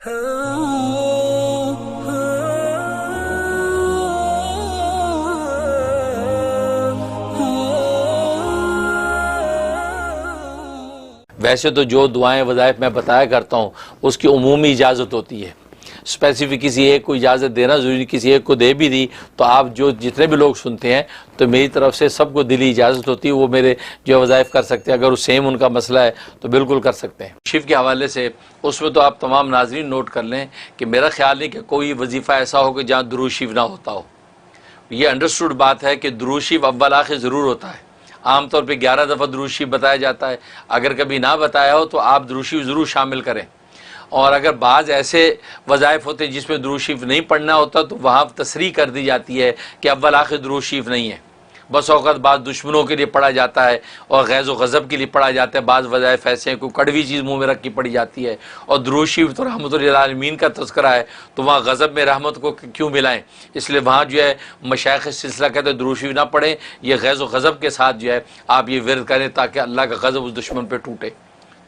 ویسے تو جو دعائیں وظائف میں بتایا کرتا ہوں اس کی عمومی اجازت ہوتی ہے، اسپیسیفک کسی ایک کو اجازت دینا ضروری نہیں، کسی ایک کو دے بھی دی تو آپ جتنے بھی لوگ سنتے ہیں تو میری طرف سے سب کو دلی اجازت ہوتی ہے، وہ میرے جو وظائف کر سکتے ہیں، اگر وہ سیم ان کا مسئلہ ہے تو بالکل کر سکتے ہیں۔ شیف کے حوالے سے اس میں تو آپ تمام ناظرین نوٹ کر لیں کہ میرا خیال نہیں کہ کوئی وظیفہ ایسا ہو کہ جہاں درود شریف نہ ہوتا ہو۔ یہ انڈرسٹوڈ بات ہے کہ درود شریف اول آخر ضرور ہوتا ہے، عام طور پہ 11 دفعہ درود شریف بتایا جاتا ہے، اگر کبھی نہ بتایا ہو تو آپ درود شریف ضرور شامل کریں۔ اور اگر بعض ایسے وظائف ہوتے ہیں جس میں درود شریف نہیں پڑھنا ہوتا تو وہاں تصریح کر دی جاتی ہے کہ اول آخر درود شریف نہیں ہے۔ بس اوقات بعض دشمنوں کے لیے پڑھا جاتا ہے اور غیظ و غضب کے لیے پڑھا جاتا ہے، بعض وظائف ایسے ہیں کوئی کڑوی چیز منہ میں رکھ کے پڑھی جاتی ہے، اور درود شریف تو رحمت للعالمین کا تذکرہ ہے تو وہاں غضب میں رحمت کو کیوں ملائیں؟ اس لیے وہاں جو ہے مشائخ سلسلہ کہتے ہیں درود شریف نہ پڑھیں، یہ غیظ و غضب کے ساتھ جو ہے آپ یہ ورد کریں تاکہ اللہ کا غضب اس دشمن پہ ٹوٹے،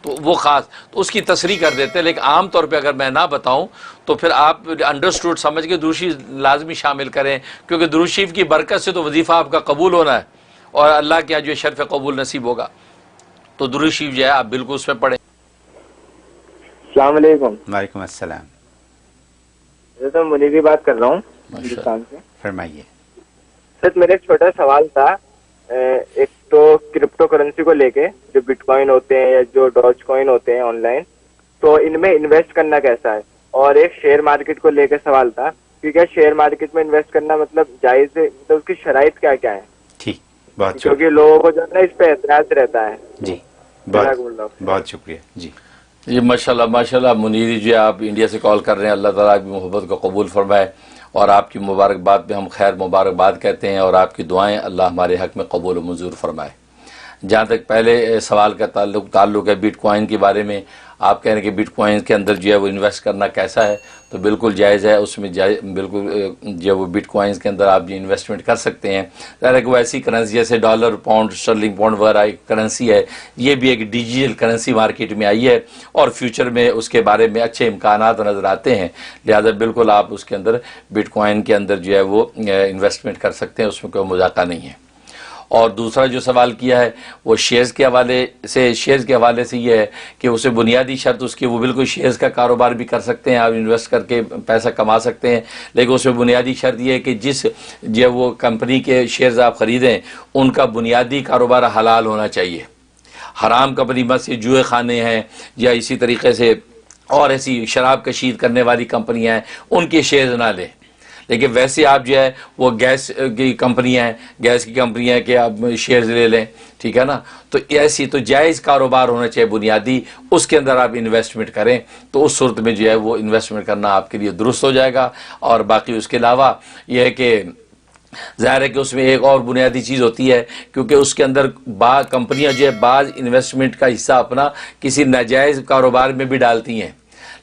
تو وہ خاص تو اس کی تصریح کر دیتے ہیں۔ لیکن عام طور پہ اگر میں نہ بتاؤں تو پھر آپ انڈرسٹوڈ سمجھ کے درود شریف لازمی شامل کریں، کیونکہ درود شریف کی برکت سے تو وظیفہ آپ کا قبول ہونا ہے اور اللہ کے جو شرف قبول نصیب ہوگا، تو درود شریف جو ہے آپ بالکل اس میں پڑھیں۔ السلام علیکم۔ وعلیکم السلام۔ میں منیری بات کر رہا ہوں ہندوستان سے۔ فرمائیے۔ سر میرا ایک چھوٹا سوال تھا، ایک تو کرپٹو کرنسی کو لے کے، جو بٹ کوائن ہوتے ہیں یا جو ڈاج کوائن ہوتے ہیں آن لائن، تو ان میں انویسٹ کرنا کیسا ہے، اور ایک شیئر مارکیٹ کو لے کے سوال تھا کیونکہ شیئر مارکیٹ میں انویسٹ کرنا مطلب جائز ہے، مطلب اس کی شرائط کیا کیا ہے؟ ٹھیک، بہت کیونکہ لوگوں کو جو ہے نا اس پہ اعتراض رہتا ہے۔ جی بہت شکریہ۔ جی جی ماشاءاللہ منیری جو ہے آپ انڈیا سے کال کر رہے ہیں، اللہ تعالیٰ آپ کی محبت کو قبول فرمائے اور آپ کی مبارکباد پہ ہم خیر مبارکباد کہتے ہیں، اور آپ کی دعائیں اللہ ہمارے حق میں قبول و منظور فرمائے۔ جہاں تک پہلے سوال کا تعلق ہے بٹ کوائن کے بارے میں، آپ کہہ رہے ہیں کہ بٹ کوائن کے اندر جو ہے وہ انویسٹ کرنا کیسا ہے، تو بالکل جائز ہے، اس میں بالکل جو ہے وہ بٹ کوائنز کے اندر آپ جو انویسٹمنٹ کر سکتے ہیں۔ ظاہر ہے کہ وہ ایسی کرنسی جیسے ڈالر، پاؤنڈ، اسٹرلنگ پاؤنڈ وغیرہ ایک کرنسی ہے، یہ بھی ایک ڈیجیٹل کرنسی مارکیٹ میں آئی ہے اور فیوچر میں اس کے بارے میں اچھے امکانات نظر آتے ہیں، لہذا بالکل آپ اس کے اندر بٹ کوائن کے اندر جو ہے وہ انویسٹمنٹ کر سکتے ہیں، اس میں کوئی مذاکرہ نہیں ہے۔ اور دوسرا جو سوال کیا ہے وہ شیئرز کے حوالے سے یہ ہے کہ اسے بنیادی شرط اس کی وہ بالکل شیئرز کا کاروبار بھی کر سکتے ہیں، آپ انویسٹ کر کے پیسہ کما سکتے ہیں، لیکن اس میں بنیادی شرط یہ ہے کہ جس جو وہ کمپنی کے شیئرز آپ خریدیں ان کا بنیادی کاروبار حلال ہونا چاہیے۔ حرام کمپنی بس یہ جوئے خانے ہیں یا اسی طریقے سے اور ایسی شراب کشید کرنے والی کمپنیاں ہیں، ان کے شیئرز نہ لیں۔ لیکن ویسے آپ جو ہے وہ گیس کی کمپنیاں ہیں کہ آپ شیئرز لے لیں، ٹھیک ہے نا، تو ایسی تو جائز کاروبار ہونا چاہیے بنیادی، اس کے اندر آپ انویسٹمنٹ کریں تو اس صورت میں جو ہے وہ انویسٹمنٹ کرنا آپ کے لیے درست ہو جائے گا۔ اور باقی اس کے علاوہ یہ ہے کہ ظاہر ہے کہ اس میں ایک اور بنیادی چیز ہوتی ہے، کیونکہ اس کے اندر بعض کمپنیاں جو ہے بعض انویسٹمنٹ کا حصہ اپنا کسی ناجائز کاروبار میں بھی ڈالتی ہیں،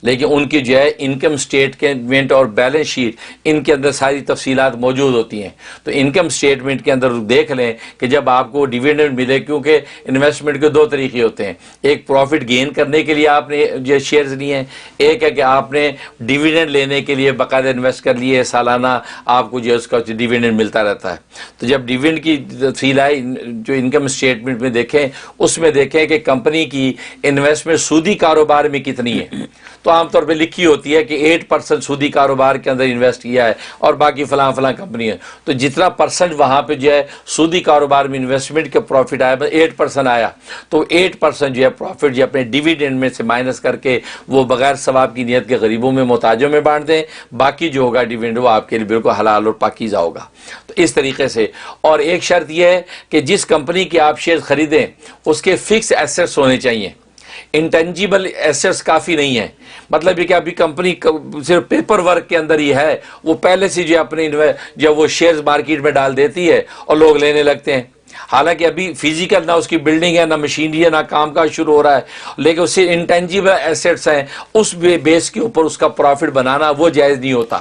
لیکن ان کی جو ہے انکم سٹیٹمنٹ اور بیلنس شیٹ ان کے اندر ساری تفصیلات موجود ہوتی ہیں، تو انکم سٹیٹمنٹ کے اندر دیکھ لیں کہ جب آپ کو ڈیویڈنڈ ملے، کیونکہ انویسٹمنٹ کے دو طریقے ہوتے ہیں، ایک پروفٹ گین کرنے کے لیے آپ نے جو شیئرز لیے ہیں، ایک ہے کہ آپ نے ڈیویڈنڈ لینے کے لیے باقاعدہ انویسٹ کر لیے، سالانہ آپ کو جو ہے اس کا ڈیویڈنڈ ملتا رہتا ہے۔ تو جب ڈیویڈنڈ کی تفصیل آئی جو انکم سٹیٹمنٹ میں دیکھیں، اس میں دیکھیں کہ کمپنی کی انویسٹمنٹ سودی کاروبار میں کتنی ہے، تو عام طور پہ لکھی ہوتی ہے کہ 8% سودی کاروبار کے اندر انویسٹ کیا ہے اور باقی فلاں کمپنی ہے، تو جتنا پرسنٹ وہاں پہ جو ہے سودی کاروبار میں انویسٹمنٹ کے پروفٹ آیا 8% آیا، تو 8% جو ہے پروفٹ جو اپنے ڈیویڈنڈ میں سے مائنس کر کے وہ بغیر ثواب کی نیت کے غریبوں میں محتاجوں میں بانٹ دیں، باقی جو ہوگا ڈیویڈنڈ وہ آپ کے لیے بالکل حلال اور پاکیزہ ہوگا۔ تو اس طریقے سے، اور ایک شرط یہ ہے کہ جس کمپنی کے آپ شیئر خریدیں اس کے فکس ایسٹس ہونے چاہیے، انٹینجیبل ایسٹس کافی نہیں ہے، مطلب یہ کہ ابھی کمپنی صرف پیپر ورک کے اندر ہی ہے، وہ پہلے سے جو اپنے جو وہ شیئرز مارکیٹ میں ڈال دیتی ہے اور لوگ لینے لگتے ہیں، حالانکہ ابھی فزیکل نہ اس کی بلڈنگ ہے، نہ مشینری ہے، نہ کام کاج شروع ہو رہا ہے، لیکن اس سے انٹینجیبل ایسٹس ہیں، اس بیس کے اوپر اس کا پروفٹ بنانا وہ جائز نہیں ہوتا۔